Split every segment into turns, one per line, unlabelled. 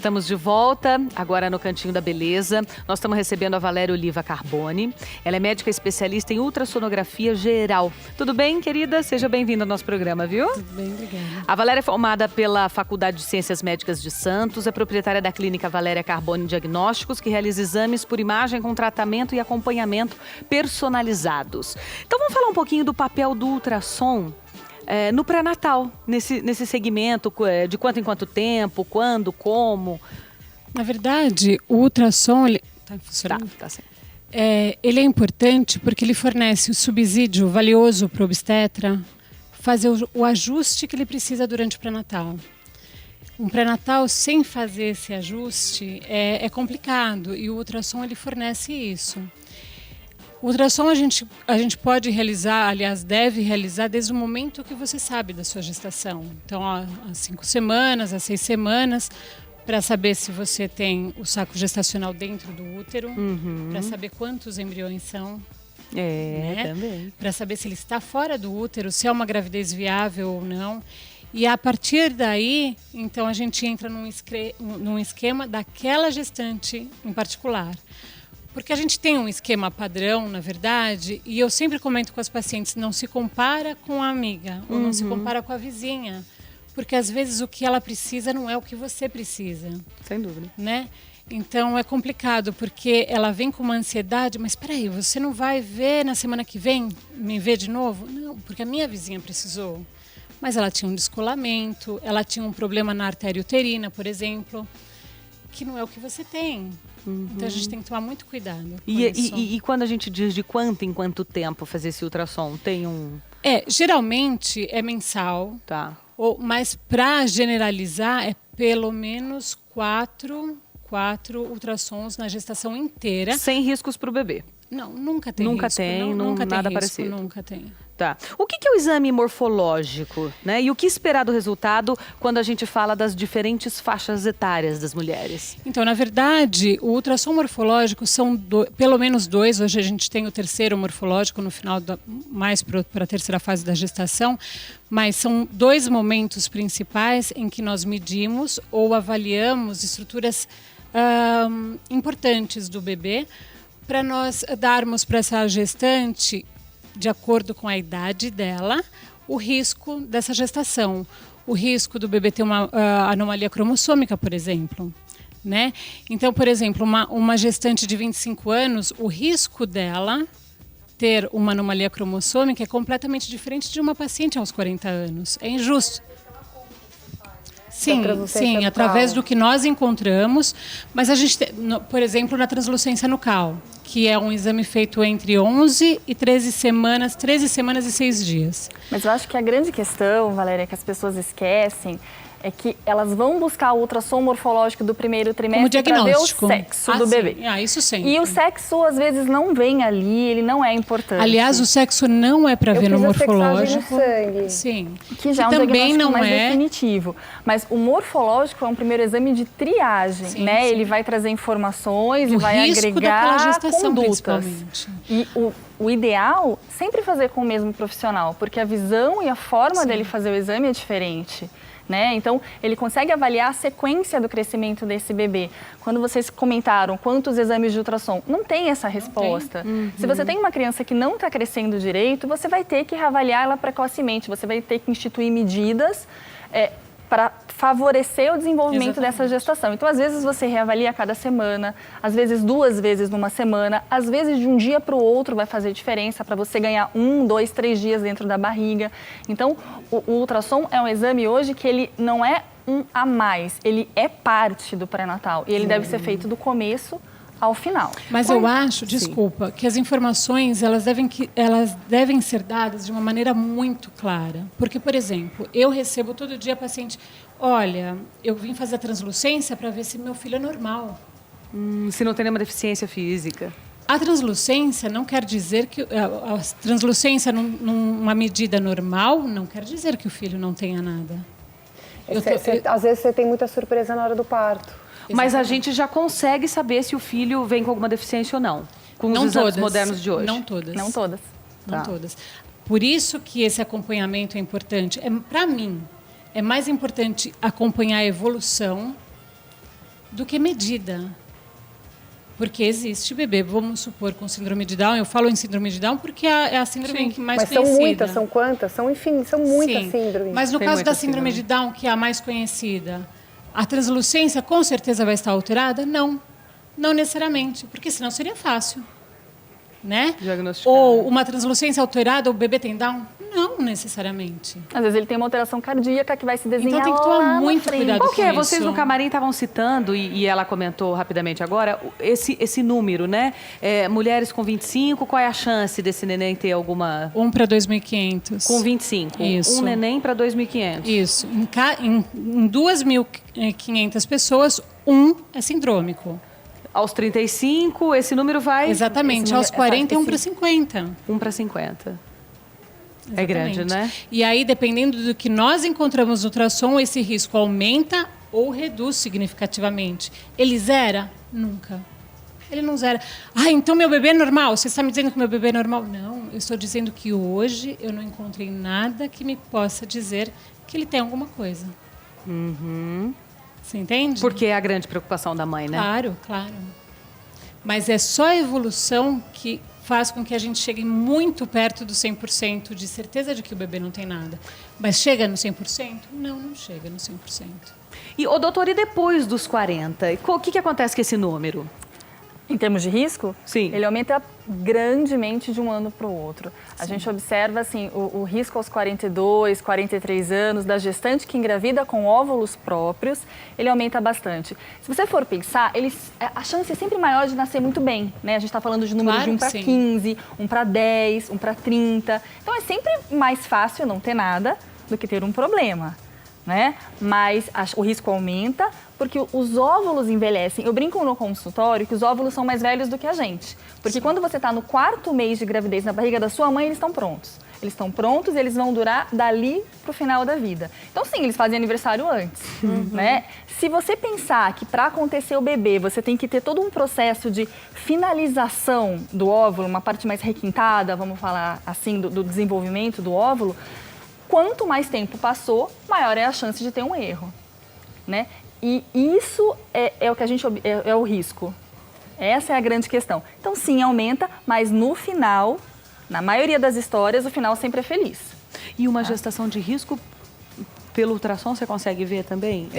Estamos de volta, agora no Cantinho da Beleza. Nós estamos recebendo a Valéria Oliva Carboni. Ela é médica especialista em ultrassonografia geral. Tudo bem, querida? Seja bem-vinda ao nosso programa, viu?
Tudo bem, obrigada.
A Valéria é formada pela Faculdade de Ciências Médicas de Santos, é proprietária da clínica Valéria Carboni Diagnósticos, que realiza exames por imagem com tratamento e acompanhamento personalizados. Então vamos falar um pouquinho do papel do ultrassom no pré-natal, nesse segmento, de quanto em quanto tempo, quando, como?
Na verdade, o ultrassom, está funcionando?
Tá certo.
Ele é importante porque ele fornece o subsídio valioso para o obstetra fazer o ajuste que ele precisa durante o pré-natal. Um pré-natal sem fazer esse ajuste é complicado e o ultrassom ele fornece isso. O ultrassom a gente pode realizar, aliás, deve realizar desde o momento que você sabe da sua gestação. Então, há 5 semanas, há 6 semanas, para saber se você tem o saco gestacional dentro do útero, para saber quantos embriões são.
Também.
Para saber se ele está fora do útero, se é uma gravidez viável ou não. E a partir daí, então, a gente entra num esquema daquela gestante em particular. Porque a gente tem um esquema padrão, na verdade, e eu sempre comento com as pacientes, não se compara com a amiga, ou não se compara com a vizinha. Porque às vezes o que ela precisa não é o que você precisa.
Sem dúvida.
Né? Então é complicado, porque ela vem com uma ansiedade, mas espera aí, você não vai ver na semana que vem, me ver de novo? Não, porque a minha vizinha precisou. Mas ela tinha um descolamento, ela tinha um problema na artéria uterina, por exemplo, que não é o que você tem. Então a gente tem que tomar muito cuidado com isso.
E quando a gente diz de quanto em quanto tempo fazer esse ultrassom? Tem um...
Geralmente é mensal.
Tá.
Mas para generalizar é pelo menos 4 ultrassons na gestação inteira.
Sem riscos para o bebê?
Não, nunca tem
nunca
risco.
Tem,
nunca
nada
tem risco,
parecido?
Nunca tem.
Tá. O que é o exame morfológico, né? E o que esperar do resultado quando a gente fala das diferentes faixas etárias das mulheres?
Então, na verdade, o ultrassom morfológico são pelo menos 2. Hoje a gente tem o terceiro morfológico no final, mais para a terceira fase da gestação. Mas são 2 momentos principais em que nós medimos ou avaliamos estruturas importantes do bebê para nós darmos para essa gestante, de acordo com a idade dela, o risco dessa gestação. O risco do bebê ter uma anomalia cromossômica, por exemplo. Né? Então, por exemplo, uma gestante de 25 anos, o risco dela ter uma anomalia cromossômica é completamente diferente de uma paciente aos 40 anos. É injusto. Sim, através do que nós encontramos, mas a gente, por exemplo, na translucência nucal, que é um exame feito entre 11 e 13 semanas e 6 dias.
Mas eu acho que a grande questão, Valéria, que as pessoas esquecem, é que elas vão buscar o ultrassom morfológico do primeiro trimestre para ver o sexo do bebê.
Isso sempre.
E o sexo, às vezes, não vem ali, ele não é importante.
Aliás, o sexo não é para ver no morfológico.
Sangue.
Sim.
Que já é um
também
diagnóstico
não
mais
é
definitivo. Mas o morfológico é um primeiro exame de triagem, né? Sim. Ele vai trazer informações e vai agregar condutas. E o ideal, sempre fazer com o mesmo profissional, porque a visão e a forma dele fazer o exame é diferente. Né? Então, ele consegue avaliar a sequência do crescimento desse bebê. Quando vocês comentaram quantos exames de ultrassom, não tem essa resposta. Se você tem uma criança que não está crescendo direito, você vai ter que reavaliar ela precocemente, você vai ter que instituir medidas para favorecer o desenvolvimento dessa gestação. Então, às vezes, você reavalia a cada semana, às vezes 2 vezes numa semana, às vezes de um dia para o outro vai fazer diferença para você ganhar 1, 2, 3 dias dentro da barriga. Então, o ultrassom é um exame hoje que ele não é um a mais, ele é parte do pré-natal e ele deve ser feito do começo ao final.
Mas eu acho, desculpa, que as informações elas devem ser dadas de uma maneira muito clara. Porque, por exemplo, eu recebo todo dia paciente, olha, eu vim fazer a translucência para ver se meu filho é normal.
Se não tem nenhuma deficiência física.
A translucência não quer dizer que... A translucência numa medida normal não quer dizer que o filho não tenha nada.
Às vezes você tem muita surpresa na hora do parto.
Mas a gente já consegue saber se o filho vem com alguma deficiência ou não. Com os exames modernos de hoje.
Não todas.
Não todas.
Não todas. Por isso que esse acompanhamento é importante. Para mim, é mais importante acompanhar a evolução do que medida. Porque existe bebê, vamos supor, com síndrome de Down. Eu falo em síndrome de Down porque é a síndrome que mais conhecida.
Mas são muitas, são quantas? São, enfim, são muitas síndromes.
Mas no caso da síndrome de Down, que é a mais conhecida, a translucência com certeza vai estar alterada? Não. Não necessariamente, porque senão seria fácil. Né? Ou uma translucência alterada, o bebê tem Down? Não necessariamente.
Às vezes ele tem uma alteração cardíaca que vai se desenhar.
Então tem que tomar muito cuidado com isso.
Qual que é? Vocês no camarim estavam citando, e ela comentou rapidamente agora, esse número, né? Mulheres com 25, qual é a chance desse neném ter alguma...
1 para 2.500.
Com 25?
Isso.
Um neném para 2.500.
Isso. Em 2.500 pessoas, 1 é sindrômico.
Aos 35, esse número vai...
Exatamente. Aos 40 é 1 para 50.
1 para 50.
Exatamente.
É grande, né?
E aí, dependendo do que nós encontramos no ultrassom, esse risco aumenta ou reduz significativamente. Ele zera? Nunca. Ele não zera. Então meu bebê é normal? Você está me dizendo que meu bebê é normal? Não, eu estou dizendo que hoje eu não encontrei nada que me possa dizer que ele tem alguma coisa. Você entende?
Porque é a grande preocupação da mãe, né?
Claro, claro. Mas é só a evolução que faz com que a gente chegue muito perto do 100% de certeza de que o bebê não tem nada. Mas chega no 100%? Não, não chega no 100%.
E, doutor, e depois dos 40? O que acontece com esse número?
Em termos de risco,
sim,
ele aumenta grandemente de um ano para o outro. A gente observa assim, o risco aos 42, 43 anos da gestante que engravida com óvulos próprios, ele aumenta bastante. Se você for pensar, a chance é sempre maior de nascer muito bem, né? A gente está falando de números de 1 para 15, 1 para 10, 1 para 30. Então é sempre mais fácil não ter nada do que ter um problema, né? Mas o risco aumenta porque os óvulos envelhecem. Eu brinco no consultório que os óvulos são mais velhos do que a gente. Porque quando você está no 4º mês de gravidez na barriga da sua mãe, eles estão prontos. Eles estão prontos e eles vão durar dali para o final da vida. Então, sim, eles fazem aniversário antes, né? Se você pensar que para acontecer o bebê, você tem que ter todo um processo de finalização do óvulo, uma parte mais requintada, vamos falar assim, do desenvolvimento do óvulo, quanto mais tempo passou, maior é a chance de ter um erro, né? E isso é o que a gente é o risco. Essa é a grande questão. Então, sim, aumenta, mas no final, na maioria das histórias, o final sempre é feliz.
E uma gestação de risco, pelo ultrassom, você consegue ver também?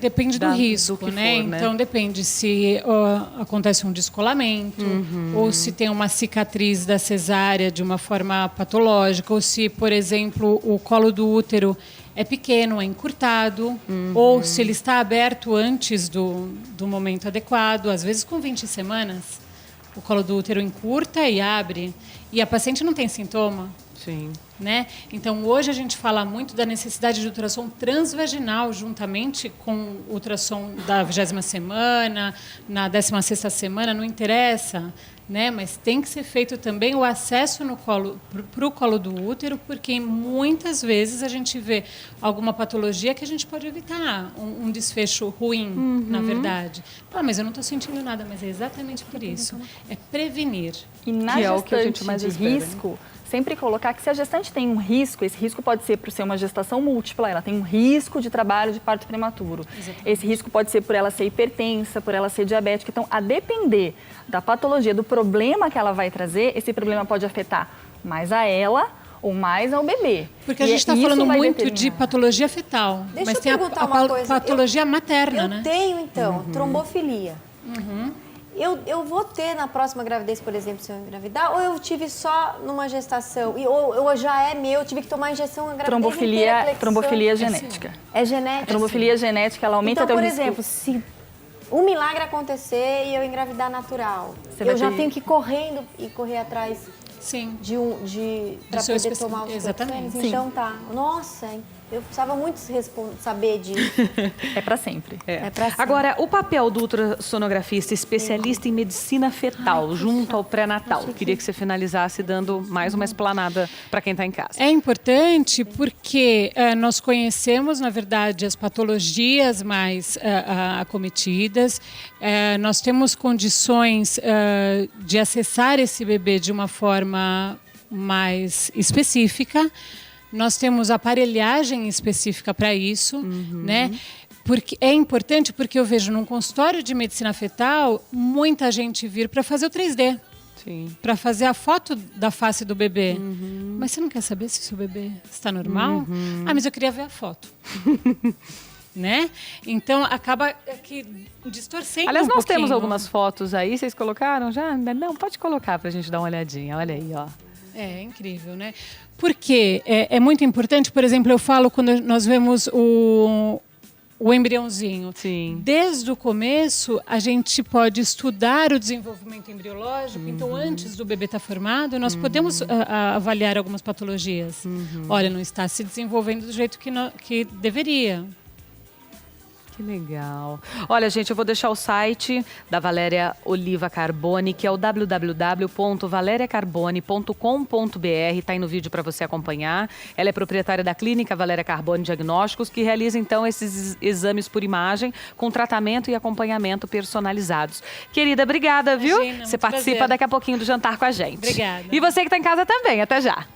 Depende do risco, né? Então, depende se acontece um descolamento, ou se tem uma cicatriz da cesárea de uma forma patológica, ou se, por exemplo, o colo do útero é pequeno, é encurtado, ou se ele está aberto antes do momento adequado, às vezes com 20 semanas, o colo do útero encurta e abre, e a paciente não tem sintoma.
Sim.
Né? Então, hoje a gente fala muito da necessidade de ultrassom transvaginal, juntamente com o ultrassom da 20ª semana, na 16ª semana, não interessa, né? Mas tem que ser feito também o acesso para o colo do útero, porque muitas vezes a gente vê alguma patologia que a gente pode evitar, um desfecho ruim, na verdade. Mas eu não estou sentindo nada, mas é exatamente por isso. É prevenir.
E na gestante de risco, sempre colocar que se a gestante tem um risco, esse risco pode ser por ser uma gestação múltipla, ela tem um risco de trabalho de parto prematuro. Exatamente. Esse risco pode ser por ela ser hipertensa, por ela ser diabética. Então, a depender da patologia, do problema que ela vai trazer, esse problema pode afetar mais a ela ou mais ao bebê.
Porque a gente está falando muito de patologia fetal, mas tem a patologia materna, né?
Eu tenho, então, trombofilia. Eu vou ter na próxima gravidez, por exemplo, se eu engravidar, ou eu tive só numa gestação, ou já é meu, eu tive que tomar injeção a gravidez inteira,
trombofilia genética.
É genética?
A trombofilia genética, ela aumenta
então,
teu
risco. Então, por exemplo, se um milagre acontecer e eu engravidar natural, eu já tenho que ir correr atrás para poder tomar os
Exatamente.
Então tá. Nossa, eu precisava muito saber disso.
É para sempre.
É pra sempre.
Agora, o papel do ultrassonografista especialista em medicina fetal, junto ao pré-natal. Queria que você finalizasse dando mais uma explanada para quem está em casa.
É importante porque nós conhecemos, na verdade, as patologias mais acometidas. Nós temos condições de acessar esse bebê de uma forma mais específica. Nós temos aparelhagem específica para isso, né? Porque é importante, porque eu vejo num consultório de medicina fetal muita gente vir para fazer o 3D. Para fazer a foto da face do bebê. Mas você não quer saber se o seu bebê está normal? Ah, mas eu queria ver a foto. Né? Então, acaba aqui distorcendo.
Aliás, nós temos algumas fotos aí. Vocês colocaram já? Não, pode colocar para a gente dar uma olhadinha. Olha aí, ó.
É incrível, né? Porque é muito importante, por exemplo, eu falo quando nós vemos o embriãozinho.
Sim.
Desde o começo, a gente pode estudar o desenvolvimento embriológico. Então, antes do bebê estar formado, nós podemos avaliar algumas patologias. Olha, não está se desenvolvendo do jeito que deveria.
Que legal. Olha, gente, eu vou deixar o site da Valéria Oliva Carboni, que é o www.valeriacarboni.com.br. Está aí no vídeo para você acompanhar. Ela é proprietária da clínica Valéria Carboni Diagnósticos, que realiza, então, esses exames por imagem com tratamento e acompanhamento personalizados. Querida, obrigada, viu?
Imagina,
você participa daqui a pouquinho do jantar com a gente.
Obrigada.
E você que está em casa também. Até já.